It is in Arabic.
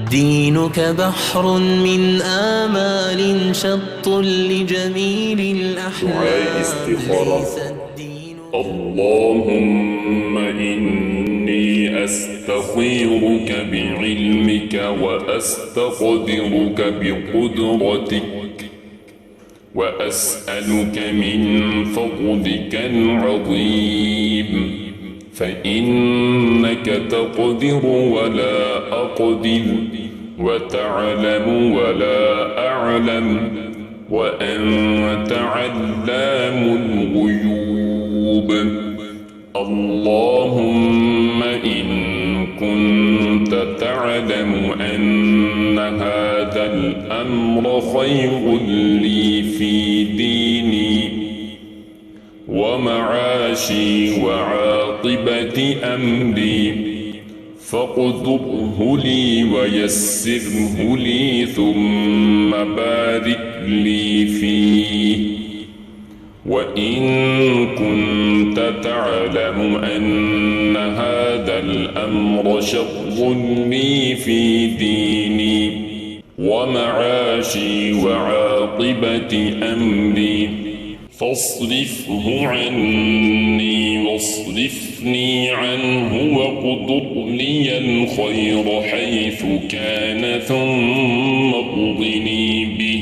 دينك بحر من آمال شط لجميل دعاء الأحلام ليس استخارة. الدين. اللهم إني أستخيرك بعلمك وأستقدرك بقدرتك وأسألك من فضلك العظيم فإنك تقدر ولا أقدر وتعلم ولا أعلم وأنت علام الغيوب. اللهم إن كنت تعلم أن هذا الأمر خير لي في ديني ومعاشي وعاقبة أمري فاقدره لي ويسره لي ثم بارك لي فيه. وإن كنت تعلم أن هذا الأمر شر لي في ديني ومعاشي وعاقبة أمري فاصرفه عني واصرفني عنه واقدر لي الخير حيث كان ثم اقضني به